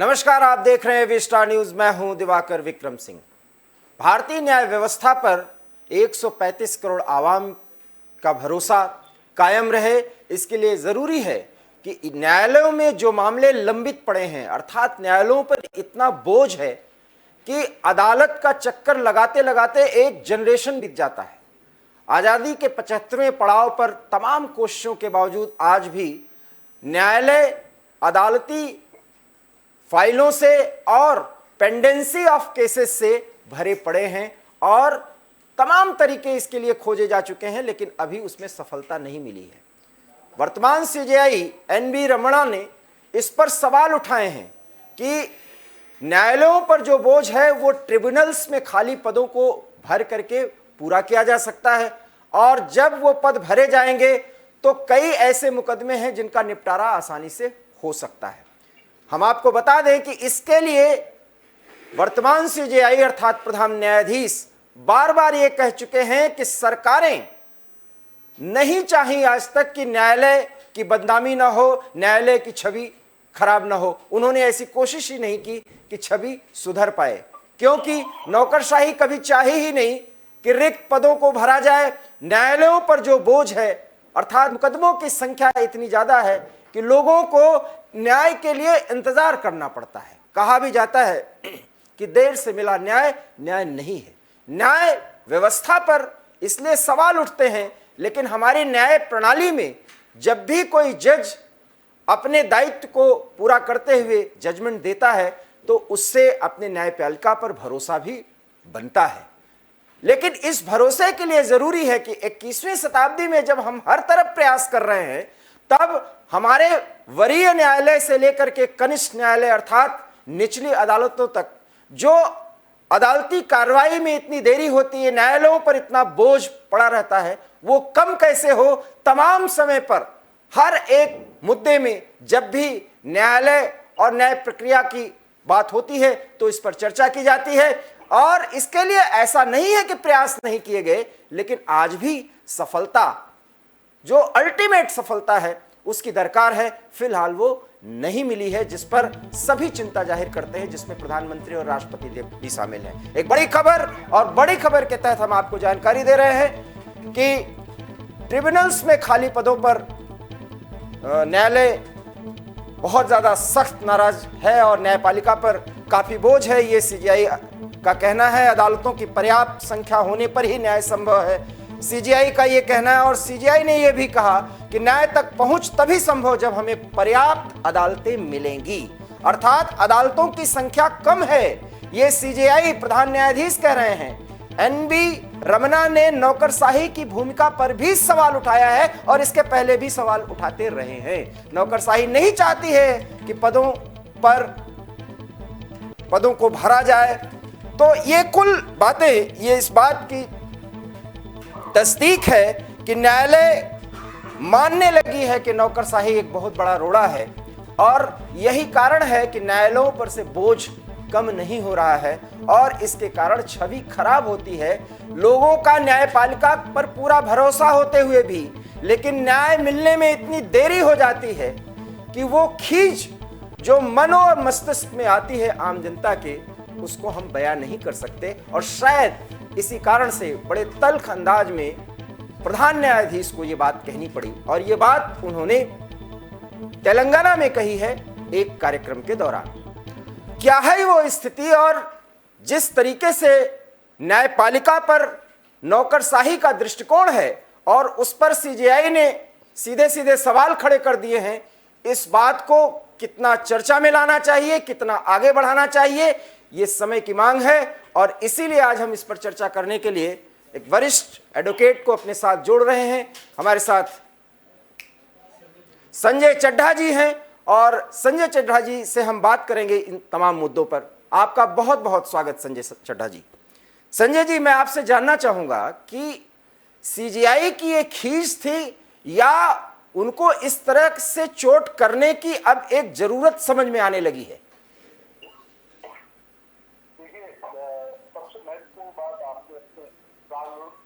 नमस्कार, आप देख रहे हैं वी स्टार न्यूज। मैं हूं दिवाकर विक्रम सिंह। भारतीय न्याय व्यवस्था पर 135 करोड़ आवाम का भरोसा कायम रहे, इसके लिए जरूरी है कि न्यायालयों में जो मामले लंबित पड़े हैं, अर्थात न्यायालयों पर इतना बोझ है कि अदालत का चक्कर लगाते लगाते एक जनरेशन बीत जाता है। आज़ादी के 75वें पड़ाव पर तमाम कोशिशों के बावजूद आज भी न्यायालय अदालती फाइलों से और पेंडेंसी ऑफ केसेस से भरे पड़े हैं और तमाम तरीके इसके लिए खोजे जा चुके हैं, लेकिन अभी उसमें सफलता नहीं मिली है। वर्तमान सीजेआई एन.वी. रमणा ने इस पर सवाल उठाए हैं कि न्यायालयों पर जो बोझ है वो ट्रिब्यूनल्स में खाली पदों को भर करके पूरा किया जा सकता है, और जब वो पद भरे जाएंगे तो कई ऐसे मुकदमे हैं जिनका निपटारा आसानी से हो सकता है। हम आपको बता दें कि इसके लिए वर्तमान सीजेआई अर्थात प्रधान न्यायाधीश बार बार ये कह चुके हैं कि सरकारें नहीं चाहिए आज तक कि न्यायालय की बदनामी ना हो, न्यायालय की छवि खराब ना हो। उन्होंने ऐसी कोशिश ही नहीं की कि छवि सुधर पाए, क्योंकि नौकरशाही कभी चाही ही नहीं कि रिक्त पदों को भरा जाए। न्यायालयों पर जो बोझ है अर्थात मुकदमों की संख्या इतनी ज्यादा है कि लोगों को न्याय के लिए इंतजार करना पड़ता है। कहा भी जाता है कि देर से मिला न्याय न्याय नहीं है। न्याय व्यवस्था पर इसलिए सवाल उठते हैं, लेकिन हमारी न्याय प्रणाली में जब भी कोई जज अपने दायित्व को पूरा करते हुए जजमेंट देता है तो उससे अपने न्यायपालिका पर भरोसा भी बनता है। लेकिन इस भरोसे के लिए जरूरी है कि 21वीं शताब्दी में जब हम हर तरफ प्रयास कर रहे हैं, तब हमारे वरीय न्यायालय से लेकर के कनिष्ठ न्यायालय अर्थात निचली अदालतों तक जो अदालती कार्रवाई में इतनी देरी होती है, न्यायालयों पर इतना बोझ पड़ा रहता है, वो कम कैसे हो। तमाम समय पर हर एक मुद्दे में जब भी न्यायालय और न्याय प्रक्रिया की बात होती है तो इस पर चर्चा की जाती है, और इसके लिए ऐसा नहीं है कि प्रयास नहीं किए गए, लेकिन आज भी सफलता जो अल्टीमेट सफलता है उसकी दरकार है। फिलहाल वो नहीं मिली है, जिस पर सभी चिंता जाहिर करते हैं, जिसमें प्रधानमंत्री और राष्ट्रपति भी शामिल हैं। एक बड़ी खबर, और बड़ी खबर के तहत हम आपको जानकारी दे रहे हैं कि ट्रिब्यूनल्स में खाली पदों पर न्यायालय बहुत ज्यादा सख्त नाराज है और न्यायपालिका पर काफी बोझ है, ये सीजेआई का कहना है। अदालतों की पर्याप्त संख्या होने पर ही न्याय संभव है, सीजेआई का ये कहना है। और सीजेआई ने यह भी कहा कि न्याय तक पहुंच तभी संभव जब हमें पर्याप्त अदालतें मिलेंगी, अर्थात अदालतों की संख्या कम है, ये सीजेआई प्रधान न्यायाधीश कह रहे हैं। एन.वी. रमणा ने नौकरशाही की भूमिका पर भी सवाल उठाया है और इसके पहले भी सवाल उठाते रहे हैं। नौकरशाही नहीं चाहती है कि पदों को भरा जाए। तो ये कुल बातें ये इस बात की तस्दीक है कि न्यायालय मानने लगी है कि नौकरशाही एक बहुत बड़ा रोड़ा है, और यही कारण है कि न्यायालयों पर से बोझ कम नहीं हो रहा है और इसके कारण छवि खराब होती है। लोगों का न्यायपालिका पर पूरा भरोसा होते हुए भी लेकिन न्याय मिलने में इतनी देरी हो जाती है कि वो खींच जो मन और मस्तिष्क में आती है आम जनता के, उसको हम बयां नहीं कर सकते। और शायद इसी कारण से बड़े तल्ख अंदाज में प्रधान न्यायाधीश को ये बात कहनी पड़ी, और ये बात उन्होंने तेलंगाना में कही है एक कार्यक्रम के दौरान। क्या है वो स्थिति, और जिस तरीके से न्यायपालिका पर नौकरशाही का दृष्टिकोण है और उस पर सीजेआई ने सीधे सीधे सवाल खड़े कर दिए हैं, इस बात को कितना चर्चा में लाना चाहिए, कितना आगे बढ़ाना चाहिए, ये समय की मांग है। और इसीलिए आज हम इस पर चर्चा करने के लिए एक वरिष्ठ एडवोकेट को अपने साथ जोड़ रहे हैं। हमारे साथ संजय चड्ढा जी हैं, और संजय चड्ढा जी से हम बात करेंगे इन तमाम मुद्दों पर। आपका बहुत बहुत स्वागत संजय चड्ढा जी। संजय जी, मैं आपसे जानना चाहूंगा कि सीजेआई की ये खींच थी या उनको इस तरह से चोट करने की अब एक जरूरत समझ में आने लगी है? सबसे महत्वपूर्ण बात आपने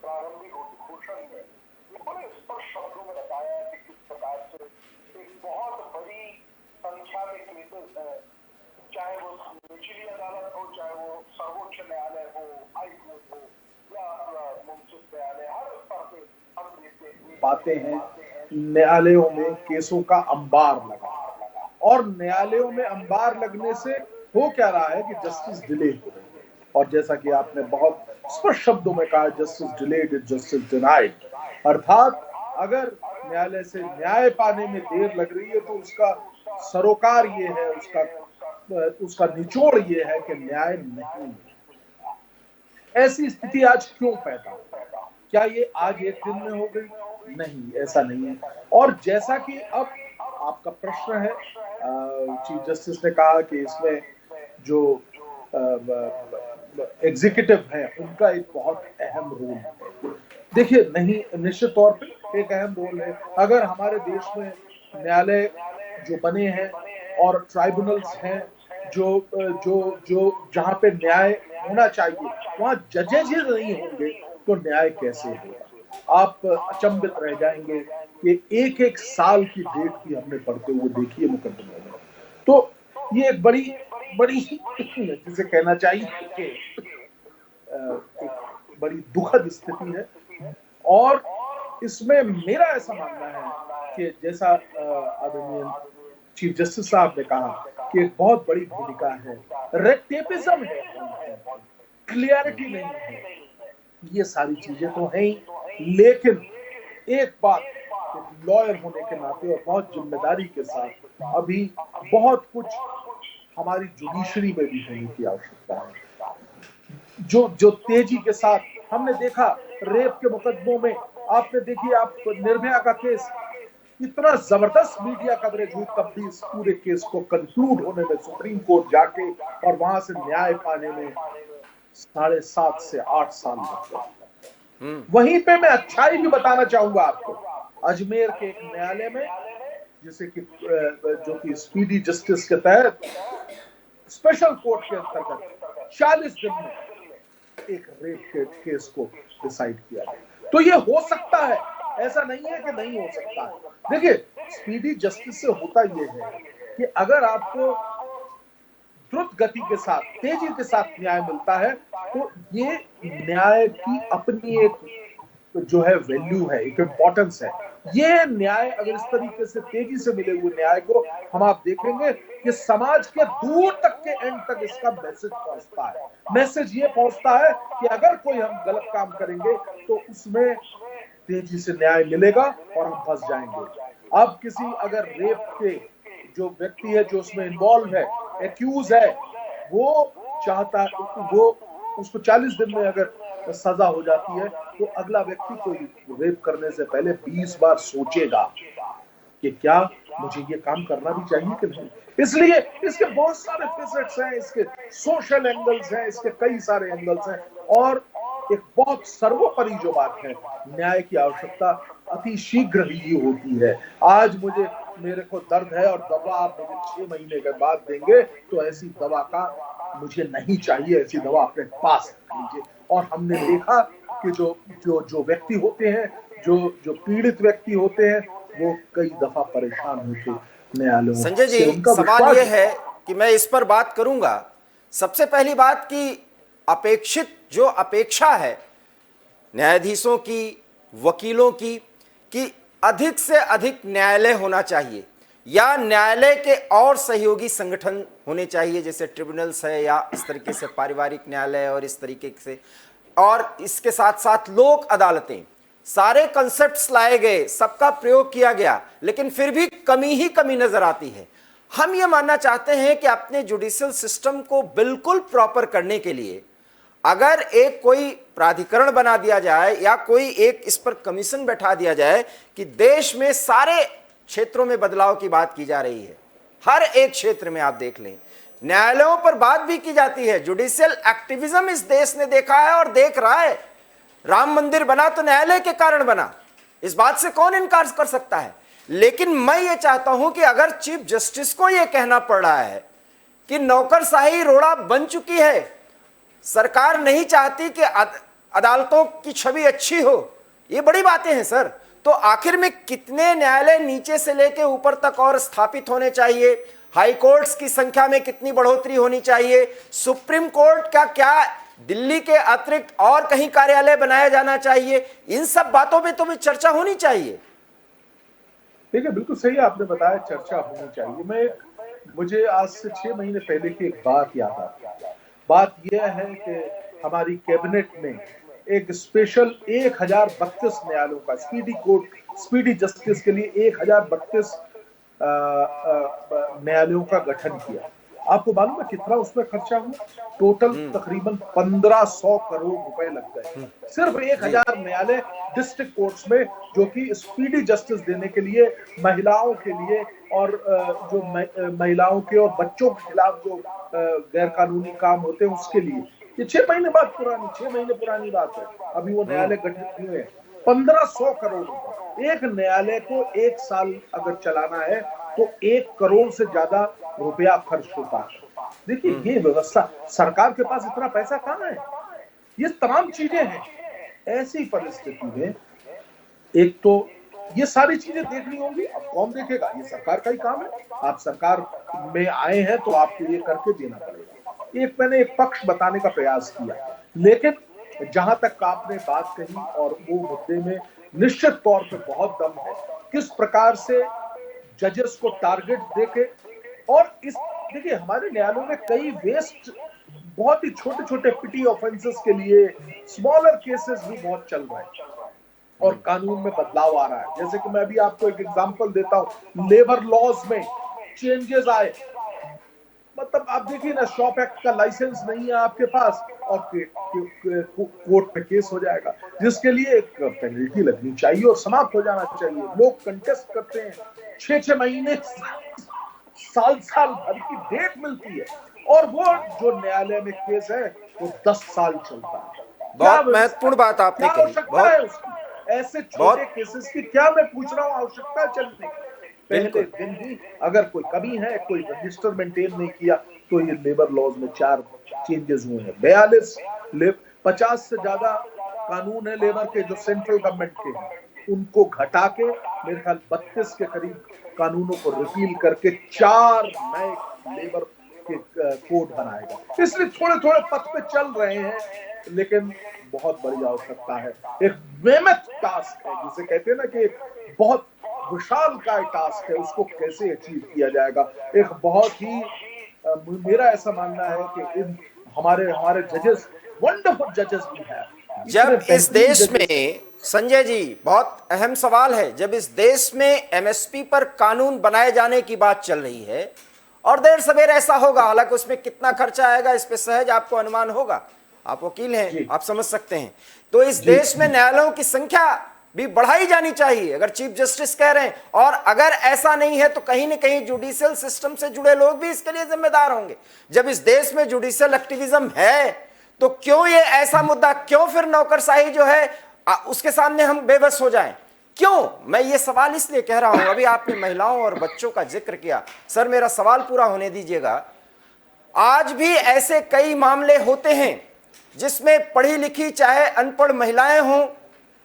प्रारंभिक घोषणा में बड़े स्पष्ट शब्दों में बताया कि किस प्रकार से एक बहुत बड़ी संख्या में केसेस हैं चाहे वो निचली अदालत हो, चाहे वो सर्वोच्च न्यायालय हो, हाई कोर्ट हो या मुंसिफ न्यायालय, हर स्तर पे हम देखते पाते हैं न्यायालयों में केसों का अंबार लगा, और न्यायालयों में अंबार लगने से हो क्या रहा है कि जस्टिस डिले हो रही है। और जैसा कि आपने बहुत स्पष्ट शब्दों में कहा, justice delayed is justice denied, अर्थात अगर न्यायालय से न्याय पाने में देर लग रही है तो उसका सरोकार ये है, उसका निचोड़ ये है कि न्याय नहीं। ऐसी स्थिति आज क्यों पैदा हुई? क्या ये आज एक दिन में हो गई? नहीं, ऐसा नहीं है। और जैसा कि अब आपका प्रश्न है, चीफ जस्टिस ने कहा कि इसमें जो एग्जीक्यूटिव है उनका एक बहुत अहम रोल है। देखिए, नहीं, निश्चित तौर पे एक अहम रोल है। अगर हमारे देश में न्यायालय जो बने हैं और ट्राइब्यूनल्स हैं जो जो जो जहां पे न्याय होना चाहिए, वहां जजेज ही नहीं होंगे तो न्याय कैसे होगा? आप अचंभित रह जाएंगे कि एक एक साल की डेट भी हमने पढ़ते हुए देखी है मुकदमे में। तो ये एक बड़ी बड़ी जिसे कहना चाहिए कि एक बड़ी दुखद स्थिति है। और इसमें मेरा ऐसा मानना है कि जैसा आदरणीय चीफ जस्टिस साहब ने कहा कि एक बहुत बड़ी भूमिका है, रेड टेपिज्म है, क्लियरिटी नहीं है, ये सारी चीजें तो हैं ही। लेकिन एक बात, एक लॉयर होने के नाते और बहुत जिम्मेदारी के साथ अभी बहुत कुछ हमारी जुडिशरी में भी होने की आवश्यकता है। जो तेजी के साथ हमने देखा रेप के मुकदमों में, आपने देखिए, आप निर्भया का केस, इतना जबरदस्त मीडिया कवरेज हुई, तब भी इस पूरे केस को कंक्लूड होने में सुप्रीम कोर्ट जाके और वहां से न्याय पाने में 7.5 से 8 साल लग गए। वहीं पे मैं अच्छाई भी बताना चाहूंगा आपको, अजमेर के एक न्यायालय में, जिसे कि जो कि स्पीडी जस्टिस के तहत स्पेशल कोर्ट के अंतर्गत 40 दिन में एक रेप के केस को डिसाइड किया गया। तो ये हो सकता है, ऐसा नहीं है कि नहीं हो सकता है। देखिए, स्पीडी जस्टिस से होता यह है कि अगर आपको द्रुत गति के साथ, तेजी के साथ न्याय मिलता है तो ये न्याय की अपनी एक जो है वैल्यू है, एक इंपॉर्टेंस है। ये न्याय अगर इस तरीके से तेजी से मिले हुए न्याय को हम आप देखेंगे कि समाज के दूर तक के एंड तक इसका मैसेज पहुंचता है। मैसेज ये पहुंचता है कि अगर कोई हम गलत काम करेंगे तो उसमें तेजी से न्याय मिलेगा और हम फंस जाएंगे। अब किसी अगर रेप के जो व्यक्ति है, जो उसमें इन्वॉल्व है, एक्यूज है, वो चाहता, वो उसको 40 दिन में अगर सजा हो जाती है तो अगला व्यक्ति को रेप करने से पहले 20 बार सोचेगा कि क्या मुझे ये काम करना भी चाहिए कि नहीं। इसलिए इसके बहुत सारे फेसेट्स हैं, इसके सोशल एंगल्स हैं, इसके कई सारे एंगल्स हैं। और एक बहुत सर्वोपरि जो बात है, न्याय की आवश्यकता अति शीघ्र ही होती है। आज मेरे को दर्द है और दवा आप मुझे 6 महीने के बाद देंगे तो ऐसी दवा का मुझे नहीं चाहिए, ऐसी दवा अपने पास रख लीजिए। और हमने देखा कि जो व्यक्ति होते हैं, जो पीड़ित व्यक्ति होते हैं, वो कई दफा परेशान होते न्यायालयों से। संजय जी, सवाल यह है कि मैं इस पर बात करूंगा। सबसे पहली बात कि अपेक्षित जो अपेक्षा है न्यायाधीशों की, वकीलों की, कि अधिक से अधिक न्यायालय होना चाहिए या न्यायालय के और सहयोगी संगठन होने चाहिए, जैसे ट्रिब्यूनल्स है या इस तरीके से पारिवारिक न्यायालय और इस तरीके से, और इसके साथ साथ लोक अदालतें, सारे कॉन्सेप्ट्स लाए गए, सबका प्रयोग किया गया, लेकिन फिर भी कमी ही कमी नजर आती है। हम ये मानना चाहते हैं कि अपने जुडिशियल सिस्टम को बिल्कुल प्रॉपर करने के लिए अगर एक कोई प्राधिकरण बना दिया जाए या कोई एक इस पर कमीशन बैठा दिया जाए कि देश में सारे क्षेत्रों में बदलाव की बात की जा रही है, हर एक क्षेत्र में आप देख लें, न्यायालयों पर बात भी की जाती है। जुडिशियल एक्टिविज्म इस देश ने देखा है और देख रहा है। राम मंदिर बना तो न्यायालय के कारण बना, इस बात से कौन इनकार कर सकता है। लेकिन मैं ये चाहता हूं कि अगर चीफ जस्टिस को यह कहना पड़ रहा है कि नौकरशाही रोड़ा बन चुकी है, सरकार नहीं चाहती कि अदालतों की छवि अच्छी हो, ये बड़ी बातें हैं सर। तो आखिर में कितने न्यायालय नीचे से लेकर ऊपर तक और स्थापित होने चाहिए, हाई कोर्ट्स की संख्या में कितनी बढ़ोतरी होनी चाहिए, सुप्रीम कोर्ट का क्या दिल्ली के अतिरिक्त और कहीं कार्यालय बनाया जाना चाहिए, इन सब बातों पे तो भी चर्चा होनी चाहिए। देखिए, बिल्कुल सही आपने बताया, चर्चा होनी चाहिए। मुझे आज से 6 महीने पहले की एक बात याद आती है। बात यह है कि हमारी कैबिनेट ने एक स्पेशल 1032 न्यायालयों का स्पीडी जस्टिस के लिए 1032 न्यायालयों का गठन किया। आपको मालूम है कितना उसमें खर्चा हुआ? टोटल तकरीबन 1500 करोड़ रुपए लग गए सिर्फ 1000 न्यायालय डिस्ट्रिक्ट कोर्ट्स में, जो कि स्पीडी जस्टिस देने के लिए, महिलाओं के लिए, और जो महिलाओं के और बच्चों के खिलाफ जो गैर कानूनी काम होते हैं उसके लिए। ये 6 महीने पुरानी बात है। अभी वो न्यायालय गठित हुए हैं। 1500 करोड़ रुपए एक न्यायालय को 1 साल अगर चलाना है तो 1 करोड़ से ज्यादा रुपया खर्च होता है। देखिए, ये व्यवस्था, सरकार के पास इतना पैसा कहां है? ये तमाम चीजें हैं। ऐसी परिस्थिति में एक तो ये सारी चीजें देखनी होंगी। अब कौन देखेगा? ये सरकार का ही काम है। आप सरकार में आए हैं तो आपको ये करके देना पड़ेगा। मैंने एक पक्ष बताने का प्रयास किया, लेकिन जहां तक आपने बात कही और वो मुद्दे में निश्चित तौर पे बहुत दम है। किस प्रकार से जजेस को टारगेट देके, और इस देखिए, हमारे न्यायालयों में कई वेस्ट, बहुत ही छोटे छोटे पिटी ऑफेंसेस के लिए स्मॉलर केसेस भी बहुत चल रहे हैं और कानून में बदलाव आ रहा है। जैसे कि मैं अभी आपको एक एग्जांपल देता हूं, लेबर लॉज में चेंजेस आए। मतलब आप देखिए ना, शॉप एक्ट का लाइसेंस नहीं है आपके पास और कोर्ट में केस हो जाएगा, जिसके लिए एक पेनल्टी लगनी चाहिए और समाप्त हो जाना चाहिए। लोग कंटेस्ट करते हैं, 6 महीने साल भर की डेट मिलती है, और वो जो न्यायालय में केस है वो 10 साल चलता है। बहुत महत्वपूर्ण बात आपने कही। आवश्यकता है उसकी? ऐसे छोटे केसेस की क्या, मैं पूछ रहा हूँ, आवश्यकता चलने की? पहले दिन ही अगर कोई कमी है, कोई रजिस्टर मेंटेन नहीं किया, तो ये लेबर लॉज में 4 चेंजेस हुए हैं। 50 से ज्यादा कानून है लेबर के जो सेंट्रल गवर्नमेंट के हैं, उनको घटा के मेरे ख्याल 32 के करीब कानूनों को रिपील करके 4 नए लेबर के कोड बनाएगा। इसलिए थोड़े थोड़े पथ पे चल रहे हैं, लेकिन बहुत बड़ी आवश्यकता है। एक बेमत टास्क है, जिसे कहते हैं ना कि बहुत विशाल का टास्क है, उसको कैसे अचीव किया जाएगा। एक बहुत ही मेरा ऐसा मानना है कि हमारे जजेस वंडरफुल जजेस भी हैं। जब इस देश में, संजय जी, बहुत अहम सवाल है, जब इस देश में एमएसपी पर कानून बनाए जाने की बात चल रही है, और देर सवेर ऐसा होगा, हालांकि उसमें कितना खर्चा आएगा इस पे सहज आपको अनुमान होगा, आप वकील हैं, आप समझ सकते हैं। तो इस देश में न्यायालयों की संख्या भी बढ़ाई जानी चाहिए, अगर चीफ जस्टिस कह रहे हैं। और अगर ऐसा नहीं है तो कहीं ना कहीं जुडिशियल सिस्टम से जुड़े लोग भी इसके लिए जिम्मेदार होंगे। जब इस देश में जुडिशियल एक्टिविज्म है तो क्यों ये ऐसा मुद्दा, क्यों फिर नौकरशाही जो है उसके सामने हम बेबस हो जाएं? क्यों? मैं ये सवाल इसलिए कह रहा हूं, अभी आपने महिलाओं और बच्चों का जिक्र किया, सर मेरा सवाल पूरा होने दीजिएगा। आज भी ऐसे कई मामले होते हैं जिसमें पढ़ी लिखी चाहे अनपढ़ महिलाएं हों,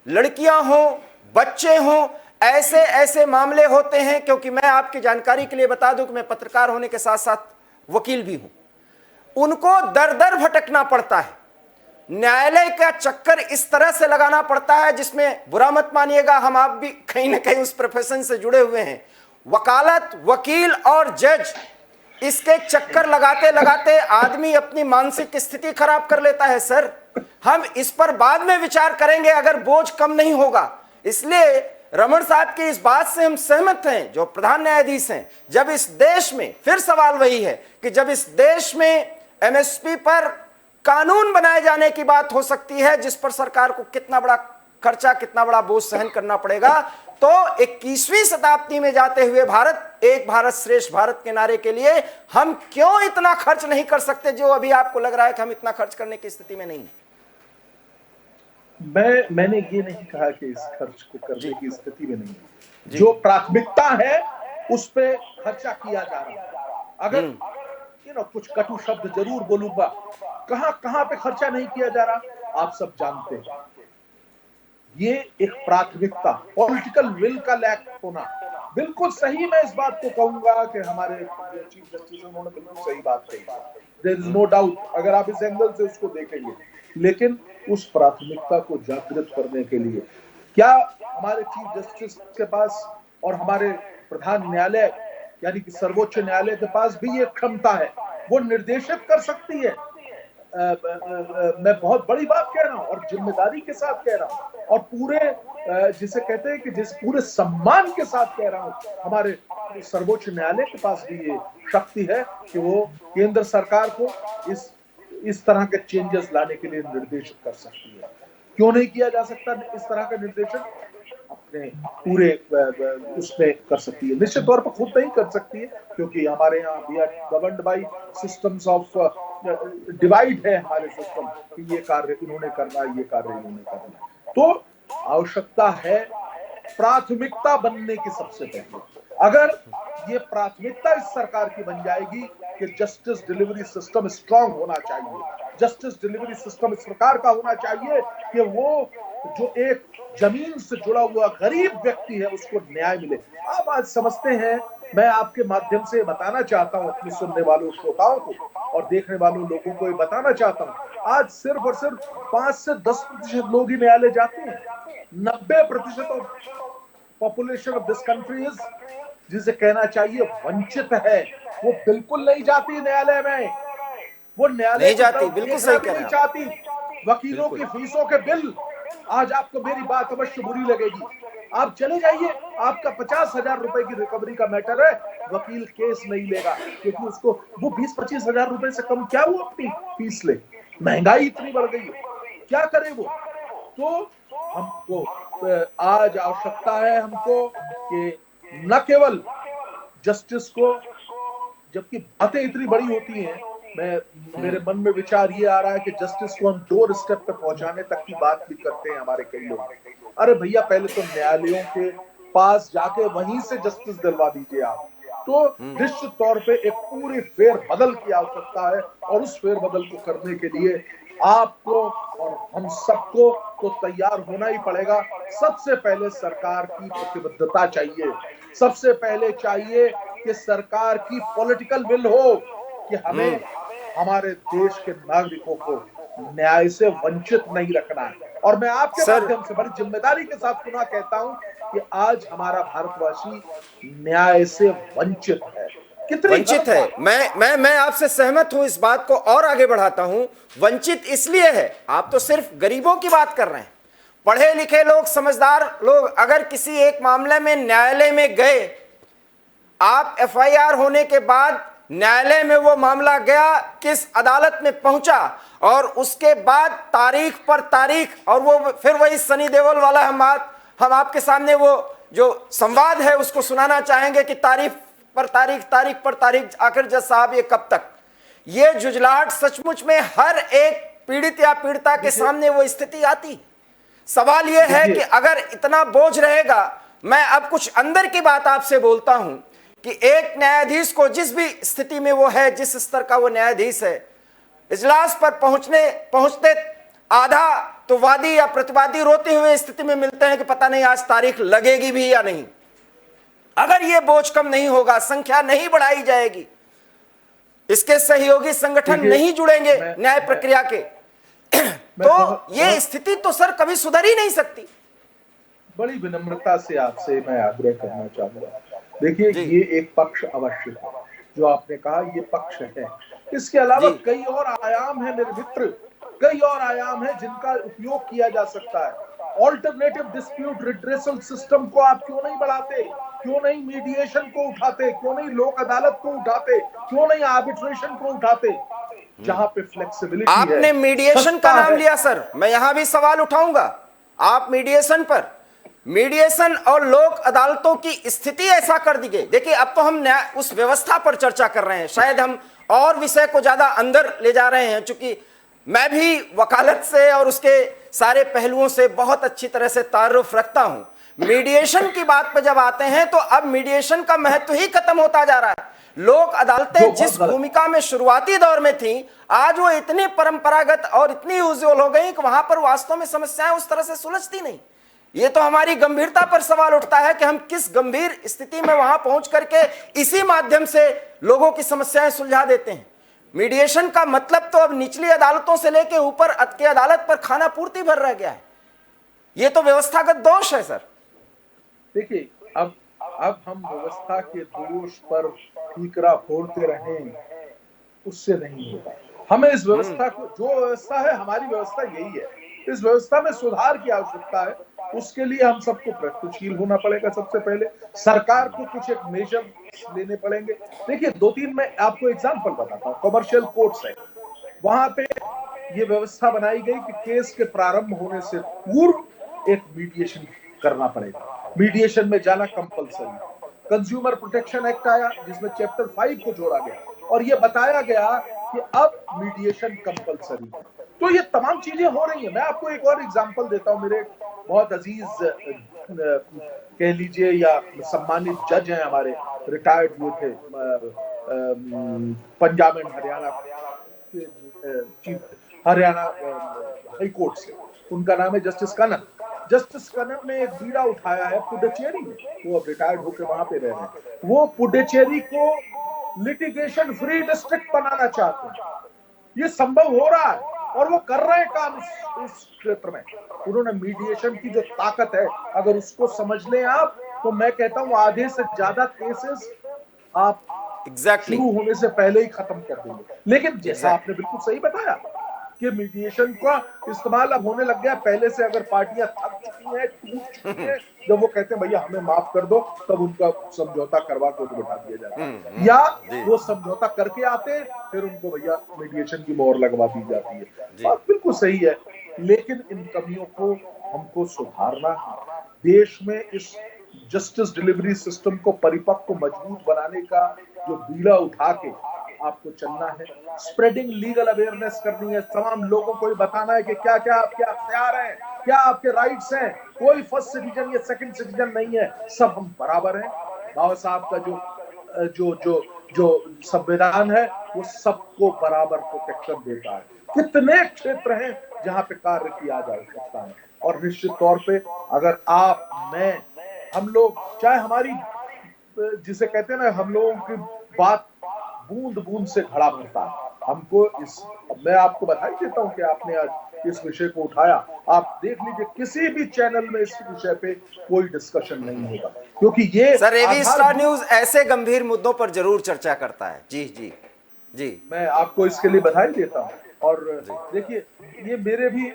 लड़कियां हों, बच्चे हों, ऐसे मामले होते हैं। क्योंकि मैं आपकी जानकारी के लिए बता दूं कि मैं पत्रकार होने के साथ साथ वकील भी हूं। उनको दर दर भटकना पड़ता है, न्यायालय का चक्कर इस तरह से लगाना पड़ता है, जिसमें बुरा मत मानिएगा, हम आप भी कहीं ना कहीं उस प्रोफेशन से जुड़े हुए हैं। वकालत, वकील और जज, इसके चक्कर लगाते लगाते आदमी अपनी मानसिक स्थिति खराब कर लेता है। सर, हम इस पर बाद में विचार करेंगे अगर बोझ कम नहीं होगा। इसलिए रमन साहब की इस बात से हम सहमत हैं, जो प्रधान न्यायाधीश हैं। जब इस देश में, फिर सवाल वही है कि जब इस देश में एमएसपी पर कानून बनाए जाने की बात हो सकती है, जिस पर सरकार को कितना बड़ा खर्चा, कितना बड़ा बोझ सहन करना पड़ेगा, तो 21वीं शताब्दी में जाते हुए भारत, एक भारत श्रेष्ठ भारत के नारे के लिए हम क्यों इतना खर्च नहीं कर सकते, जो अभी आपको लग रहा है कि हम इतना खर्च करने की स्थिति में नहीं है? मैंने ये नहीं कहा कि इस खर्च को करने की स्थिति में नहीं है। जो प्राथमिकता है उस पे खर्चा किया जा रहा है। अगर कुछ कटु शब्द जरूर बोलूंगा, कहां पे खर्चा नहीं किया जा रहा आप सब जानते हैं। ये एक प्राथमिकता, पॉलिटिकल विल का लैक होना, बिल्कुल सही, मैं इस बात को कहूंगा कि हमारे जो चीफ जस्टिस उन्होंने बिल्कुल सही बात कही, देयर इज नो डाउट, अगर आप इस एंगल से उसको देखेंगे। लेकिन उस प्राथमिकता को जागृत करने के लिए क्या हमारे चीफ जस्टिस के पास और हमारे प्रधान न्यायालय यानी कि सर्वोच्च न्यायालय के पास भी ये क्षमता है, वो निर्देशित कर सकती है। मैं बहुत बड़ी बात कह रहा हूं और जिम्मेदारी के साथ कह रहा हूं और पूरे जिसे कहते हैं कि जिस पूरे सम्मान के साथ कह रहा हूं, हमारे सर्वोच्च न्यायालय के पास भी ये शक्ति है कि वो केंद्र सरकार को इस तरह के चेंजेस लाने के लिए निर्देशित कर सकती है। क्यों नहीं किया जा सकता इस तरह का निर्देशन? अपने पूरे उसमें कर सकती है, निश्चित तौर पर खुद नहीं कर सकती है, क्योंकि हमारे यहाँ we are governed by systems of divide है हमारे सिस्टम कि ये कार्य इन्होंने करना है, ये कार्य इन्होंने करना। तो आवश्यकता है प्राथमिकता बनने की सबसे पहले। अगर ये प्राथमिकता इस सरकार की बन जाएगी कि जस्टिस डिलीवरी सिस्टम स्ट्रांग होना चाहिए, जस्टिस डिलीवरी सिस्टम इस प्रकार का होना चाहिए कि वो जो एक जमीन से जुड़ा हुआ गरीब व्यक्ति है उसको न्याय मिले। आप आज समझते हैं, मैं आपके माध्यम से बताना चाहता हूं अपने सुनने वालों श्रोताओं को और देखने वालों लोगों को ये बताना चाहता हूं, आज सिर्फ और सिर्फ 5 से 10% लोग ही न्यायालय जाते हैं। 90% of population of this country is, जिसे कहना चाहिए वंचित है, वो बिल्कुल नहीं जाती न्यायालय में। वो न्यायालय नहीं जाती, बिल्कुल सही कह रहे नहीं हैं चाहती। वकीलों की फीसों के बिल, आज आपको मेरी बात अवश्य बुरी लगेगी, आप चले जाइए, आपका 50,000 रुपए की रिकवरी का मैटर है, वकील केस नहीं लेगा क्योंकि उसको वो 20-25 हजार रुपए से कम क्या वो अपनी फीस ले। महंगाई इतनी बढ़ गई है, क्या करे वो। तो हमको आज आवश्यकता है हमको कि न केवल जस्टिस को, जबकि बातें इतनी बड़ी होती हैं, मेरे मन में विचार ये आ रहा है कि जस्टिस को हम डोर स्टेप पे पहुंचाने तक की बात भी करते हैं हमारे कई लोग। अरे भैया, पहले तो न्यायालयों के पास जाके वहीं से जस्टिस दिलवा दीजिए आप। तो निश्चित तौर पे एक पूरी फेर बदल की आवश्यकता है और उस फेर बदल को करने के लिए आपको और हम सबको तो तैयार होना ही पड़ेगा। सबसे पहले सरकार की प्रतिबद्धता चाहिए, सबसे पहले चाहिए कि सरकार की पॉलिटिकल विल हो कि हमें हमारे देश के नागरिकों को न्याय से वंचित नहीं रखना है। और मैं आपके माध्यम से बड़ी जिम्मेदारी के साथ पुनः कहता हूं कि आज हमारा भारतवासी न्याय से वंचित है, कितनी वंचित है। मैं आपसे सहमत हूं, इस बात को और आगे बढ़ाता हूं। वंचित इसलिए है, आप तो सिर्फ गरीबों की बात कर रहे हैं। पढ़े लिखे लोग, समझदार लोग अगर किसी एक मामले में न्यायालय में गए, आप एफआईआर होने के बाद न्यायालय में वो मामला गया, किस अदालत में पहुंचा, और उसके बाद तारीख पर तारीख, और वो फिर वही सनी देओल वाला हम आपके सामने वो जो संवाद है उसको सुनाना चाहेंगे कि तारीख पर तारीख, तारीख पर तारीख, आखिर जज साहब ये कब तक। ये जुझलाहट सचमुच में हर एक पीड़ित या पीड़िता के सामने वो स्थिति आती। सवाल ये है कि अगर इतना बोझ रहेगा, मैं अब कुछ अंदर की बात आपसे बोलता हूं कि एक न्यायाधीश को जिस भी स्थिति में वो है, जिस स्तर का वो न्यायाधीश है, इजलास पर पहुंचते आधा तो वादी या प्रतिवादी रोते हुए स्थिति में मिलते हैं कि पता नहीं आज तारीख लगेगी भी या नहीं। अगर ये बोझ कम नहीं होगा, संख्या नहीं बढ़ाई जाएगी, इसके सहयोगी संगठन नहीं जुड़ेंगे न्याय प्रक्रिया के, तो ये स्थिति तो सर कभी सुधर ही नहीं सकती। बड़ी विनम्रता से आपसे मैं आग्रह करना चाहूंगा, देखिए ये एक पक्ष अवश्य है जो आपने कहा, ये पक्ष है। इसके अलावा कई और आयाम है मेरे मित्र, कई और आयाम है जिनका उपयोग किया जा सकता है। ऑल्टरनेटिव डिस्प्यूट रिड्रेसल सिस्टम को आप क्यों नहीं बढ़ाते, क्यों नहीं मीडिएशन को उठाते, क्यों नहीं लोक अदालत को उठाते, क्यों नहीं आर्बिट्रेशन को उठाते, जहां पे फ्लेक्सिबिलिटी है। आपने मीडिएशन का नाम लिया सर, मैं यहां भी सवाल उठाऊंगा। आप मीडिएशन पर, मीडिएशन और लोक अदालतों की स्थिति ऐसा कर दी गई। देखिए अब तो हम उस व्यवस्था पर चर्चा कर रहे हैं, शायद हम और विषय को ज्यादा अंदर ले जा रहे हैं, क्योंकि मैं भी वकालत से और उसके सारे पहलुओं से बहुत अच्छी तरह से तारुफ रखता हूं। मीडिएशन की बात पर जब आते हैं तो अब मीडिएशन का महत्व ही खत्म होता जा रहा है। लोक अदालतें जिस भूमिका में शुरुआती दौर में थी, आज वो इतनी परंपरागत और इतनी उज्ज्वल हो गई कि वहां पर वास्तव में समस्याएं उस तरह से सुलझती नहीं। ये तो हमारी गंभीरता पर सवाल उठता है कि हम किस गंभीर स्थिति में वहां पहुंच करके इसी माध्यम से लोगों की समस्याएं सुलझा देते हैं। मीडिएशन का मतलब तो अब निचली अदालतों से लेकर ऊपर की अदालत पर खाना पूर्ति भर रह गया है। ये तो व्यवस्थागत दोष है सर। देखिए, अब हम व्यवस्था के दोष पर ठीकरा फोड़ते रहें, उससे नहीं होगा। हमें इस व्यवस्था को, जो व्यवस्था है हमारी व्यवस्था यही है, इस व्यवस्था में सुधार की आवश्यकता है। उसके लिए हम सबको प्रयत्नशील होना पड़ेगा। सबसे पहले सरकार को कुछ एक मेजर लेने पड़ेंगे। देखिए, 2-3 मैं आपको एग्जांपल बताता हूँ। कमर्शियल कोर्ट्स है, वहां पे ये व्यवस्था बनाई गई कि केस के प्रारंभ होने से पूर्व एक मीडिएशन करना पड़ेगा। मीडिएशन में जाना कंपलसरी। कंज्यूमर प्रोटेक्शन एक्ट आया जिसमें चैप्टर 5 को जोड़ा गया और ये बताया गया कि अब मीडिएशन कंपलसरी है। तो ये तमाम चीजें हो रही है। मैं आपको एक और एग्जांपल देता हूं। मेरे बहुत अजीज कह लीजिए या सम्मानित जज हैं हमारे, रिटायर्ड हुए थे Punjab and Haryana Haryana high court से। उनका नाम है जस्टिस कनन। जस्टिस कनन ने एक बीड़ा उठाया है पुडुचेरी में, वो अब रिटायर्ड होकर वहां पे रह रहे हैं। वो पुडुचेरी को लिटिगेशन फ्री डिस्ट्रिक्ट बनाना चाहते हैं। ये संभव हो रहा है और वो कर रहे हैं काम इस क्षेत्र में। उन्होंने मीडिएशन की जो ताकत है, अगर उसको समझ लें आप, तो मैं कहता हूं आधे से ज्यादा केसेस आप शुरू होने से पहले ही खत्म कर देंगे। लेकिन जैसा आपने बिल्कुल सही बताया कि मीडिएशन का इस्तेमाल अब होने लग गया। पहले से अगर पार्टियां थक चुकी हैं, टूट चुकी हैं, जब वो कहते हैं भैया हमें माफ कर दो, तब उनका समझौता करवा के बिठा दिया जाता है, या वो समझौता करके आते हैं फिर उनको भैया मीडिएशन की मोहर लगवा दी जाती है। बात बिल्कुल सही है, लेकिन इन कमियों को हमको सुधारना है। देश में इस जस्टिस डिलीवरी सिस्टम को परिपक्व मजबूत बनाने का जो बीड़ा उठा के आपको चलना है। स्प्रेडिंग लीगल अवेयरनेस करनी है। तमाम लोगों को बताना है कि क्या क्या आपके अख्तियार हैं, क्या आपके राइट्स हैं। कोई फर्स्ट सिटीजन या सेकंड सिटीजन नहीं है, सब हम बराबर हैं। बाबा साहब का जो संविधान है वो सबको बराबर प्रोटेक्शन देता है। कितने क्षेत्र हैं जहां पे कार्य किया जा सकता है, और निश्चित तौर पे अगर आप, मैं, हम लोग, चाहे हमारी, जिसे कहते हैं ना, हम लोगों की बात बूंद बूंद से घड़ा भरता है। हमको मैं आपको बधाई देता हूं कि आपने आज इस विषय को उठाया। आप देख लीजिए, किसी भी चैनल में इस विषय पे कोई डिस्कशन नहीं होगा, क्योंकि ये सर एबी स्टार न्यूज ऐसे गंभीर मुद्दों पर जरूर चर्चा करता है। जी जी जी, मैं आपको इसके लिए बधाई देता हूं। और देखिए, ये मेरे भी,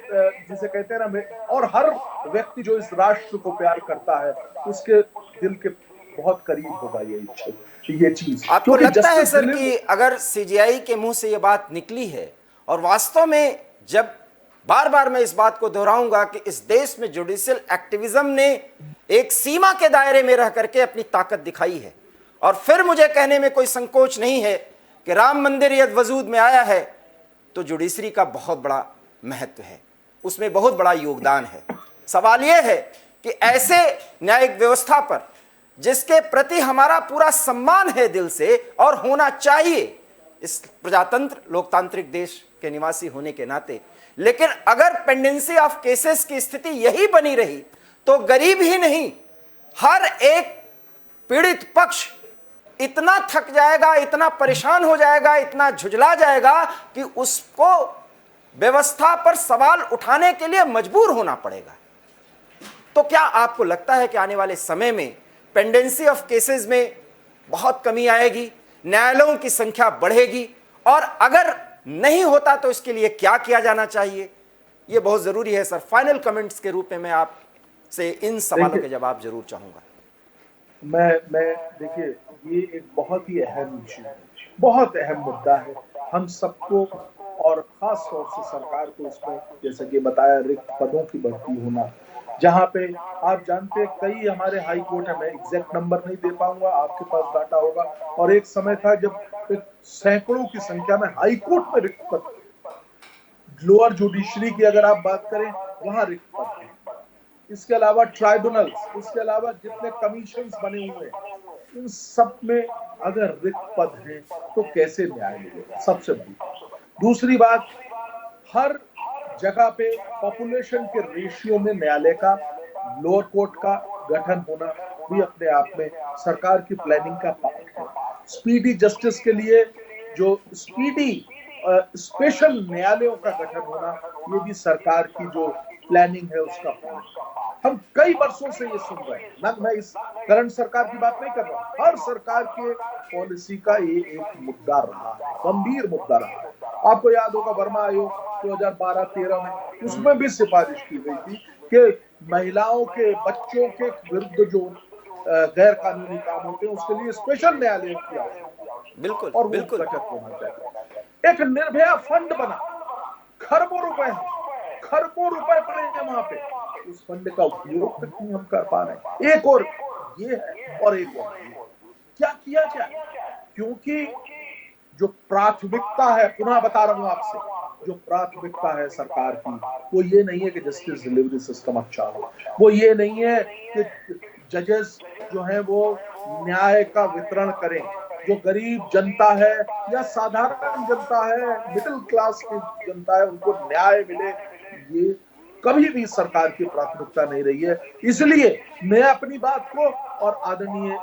जिसे कहते हैं ना, और हर व्यक्ति जो इस राष्ट्र को प्यार करता है उसके दिल के बहुत करीब होगा ये चीज। आपको लगता है सर कि अगर सीजीआई के मुंह से ये बात निकली है, और वास्तव में जब बार बार मैं इस बात को दोहराऊंगा कि इस देश में जुडिशियल एक्टिविज्म ने एक सीमा के दायरे में रह करके अपनी ताकत दिखाई है, और फिर मुझे कहने में कोई संकोच नहीं है कि राम मंदिर यदि वजूद में आया है तो जुडिशरी का बहुत बड़ा महत्व है, उसमें बहुत बड़ा योगदान है। सवाल यह है कि ऐसे न्यायिक व्यवस्था पर जिसके प्रति हमारा पूरा सम्मान है दिल से और होना चाहिए इस प्रजातंत्र लोकतांत्रिक देश के निवासी होने के नाते, लेकिन अगर पेंडेंसी ऑफ केसेस की स्थिति यही बनी रही तो गरीब ही नहीं, हर एक पीड़ित पक्ष इतना थक जाएगा, इतना परेशान हो जाएगा, इतना झुंझला जाएगा कि उसको व्यवस्था पर सवाल उठाने के लिए मजबूर होना पड़ेगा। तो क्या आपको लगता है कि आने वाले समय में पेंडेंसी ऑफ केसेस में बहुत कमी आएगी, न्यायालयों की संख्या बढ़ेगी, और अगर नहीं होता तो इसके लिए क्या किया जाना चाहिए? यह बहुत जरूरी है सर। फाइनल कमेंट्स के रूप में मैं आपसे इन सवालों के जवाब जरूर चाहूंगा। मैं देखिए, ये एक बहुत ही अहम इशू है, बहुत अहम मुद्दा है। हम सबको, और खास तौर से सरकार को, इसमें जैसे कि बताया, रिक्त पदों की भर्ती होना, जहां पे आप जानते हैं कई हमारे हाई कोर्ट है, मैं एग्जैक्ट नंबर नहीं दे पाऊंगा, आपके पास डाटा होगा, और एक समय था जब सैकड़ों की संख्या में हाई कोर्ट में रिक्त पद, लोअर जुडिशरी की अगर आप बात करें वहां रिक्त पद है। इसके अलावा ट्राइब्यूनल्स, इसके अलावा जितने कमीशंस बने हुए हैं, इन सब में अगर रिक्त पद हैं तो कैसे न्याय मिलेगा? सबसे बड़ी दूसरी बात, हर जगह पे पॉपुलेशन के रेशियो में न्यायालय का लोअर कोर्ट का गठन होना भी अपने आप में सरकार की प्लानिंग का पार्ट है। स्पीडी जस्टिस के लिए जो स्पीडी स्पेशल न्यायालयों का गठन होना, ये भी सरकार की जो प्लानिंग है उसका पार्ट है। हम कई वर्षों से ये सुन रहे हैं ना, मैं इस करंट सरकार की बात नहीं कर रहा हूं, हर सरकार के पॉलिसी का ये एक मुद्दा रहा है, गंभीर मुद्दा रहा है। आपको याद होगा वर्मा आयोग 2012-13 में, उसमें भी सिफारिश की गई थी कि महिलाओं के बच्चों के विरुद्ध जो गैर कानूनी काम होते हैं उसके लिए स्पेशल न्यायालय की आवश्यकता है। बिल्कुल और वो बिल्कुल गठन होना चाहिए। एक निर्भया फंड बना, खरबों रुपए पड़े हैं वहां पे, उस फंड का उपयोग तक नहीं हम कर पा रहे। एक और ये है और एक और क्या किया जाए, क्योंकि जो प्राथमिकता है, पुनः बता रहा हूं आपसे, जो प्राथमिकता है सरकार की, वो ये नहीं है कि जस्टिस डिलीवरी सिस्टम अच्छा हो, वो ये नहीं है कि जजेस जो है वो न्याय का वितरण करें, जो गरीब जनता है या साधारण जनता है, मिडिल क्लास की जनता है, उनको न्याय मिले, ये कभी भी सरकार की प्राथमिकता नहीं रही है। इसलिए मैं अपनी बात को और आदरणीय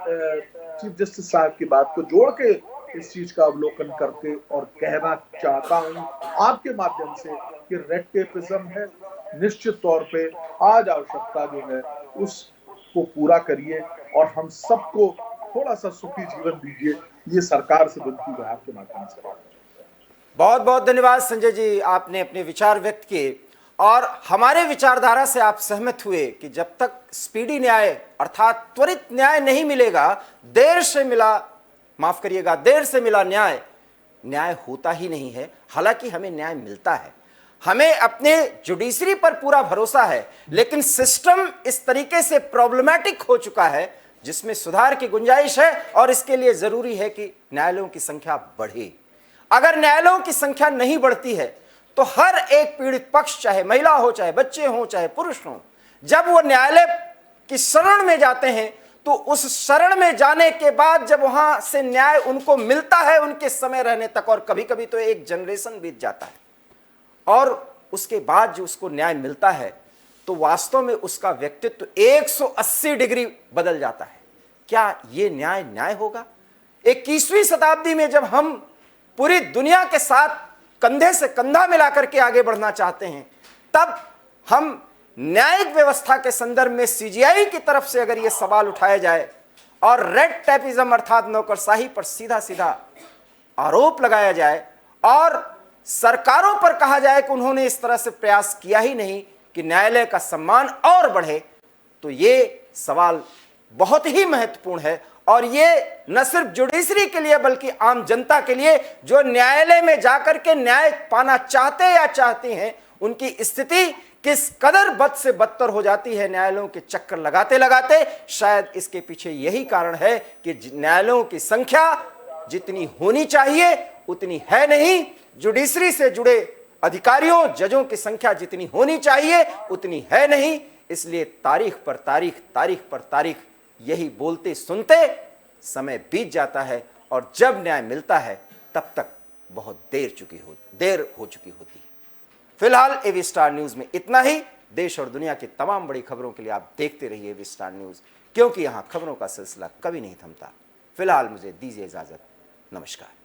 चीफ जस्टिस साहब की बात को जोड़ के इस चीज का अवलोकन करके और कहना चाहता हूं आपके माध्यम से कि रेड टेपिज्म है, निश्चित तौर पे आज आवश्यकता जो है उसको पूरा करिए और हम सबको थोड़ा सा सुखी जीवन दीजिए, ये सरकार से विनती है आपके माध्यम से। बहुत बहुत धन्यवाद संजय जी, आपने अपने विचार व्यक्त किए और हमारे विचारधारा से आप सहमत हुए कि जब तक स्पीडी न्याय अर्थात त्वरित न्याय नहीं मिलेगा, देर से मिला न्याय होता ही नहीं है। हालांकि हमें न्याय मिलता है, हमें अपने जुडिशरी पर पूरा भरोसा है, लेकिन सिस्टम इस तरीके से प्रॉब्लमैटिक हो चुका है जिसमें सुधार की गुंजाइश है और इसके लिए जरूरी है कि न्यायालयों की संख्या बढ़े। अगर न्यायालयों की संख्या नहीं बढ़ती है तो हर एक पीड़ित पक्ष, चाहे महिला हो, चाहे बच्चे हों, चाहे पुरुष हों, जब वो न्यायालय की शरण में जाते हैं तो उस शरण में जाने के बाद जब वहां से न्याय उनको मिलता है उनके समय रहने तक, और कभी कभी तो एक जनरेशन बीत जाता है, और उसके बाद जो उसको न्याय मिलता है तो वास्तव में उसका व्यक्तित्व 180 डिग्री बदल जाता है। क्या ये न्याय होगा? 21वीं शताब्दी में जब हम पूरी दुनिया के साथ कंधे से कंधा मिलाकर के आगे बढ़ना चाहते हैं, तब हम न्यायिक व्यवस्था के संदर्भ में सीजीआई की तरफ से अगर यह सवाल उठाया जाए और रेड टेपिज्म अर्थात नौकरशाही पर सीधा सीधा आरोप लगाया जाए और सरकारों पर कहा जाए कि उन्होंने इस तरह से प्रयास किया ही नहीं कि न्यायालय का सम्मान और बढ़े, तो ये सवाल बहुत ही महत्वपूर्ण है। और ये न सिर्फ जुडिशरी के लिए बल्कि आम जनता के लिए, जो न्यायालय में जाकर के न्याय पाना चाहते या चाहती हैं, उनकी स्थिति किस कदर बद से बदतर हो जाती है न्यायालयों के चक्कर लगाते लगाते। शायद इसके पीछे यही कारण है कि न्यायालयों की संख्या जितनी होनी चाहिए उतनी है नहीं, जुडिशरी से जुड़े अधिकारियों, जजों की संख्या जितनी होनी चाहिए उतनी है नहीं। इसलिए तारीख पर तारीख यही बोलते सुनते समय बीत जाता है और जब न्याय मिलता है तब तक बहुत देर हो चुकी होती है। फिलहाल एवी स्टार न्यूज में इतना ही। देश और दुनिया की तमाम बड़ी खबरों के लिए आप देखते रहिए एवी स्टार न्यूज, क्योंकि यहां खबरों का सिलसिला कभी नहीं थमता। फिलहाल मुझे दीजिए इजाजत, नमस्कार।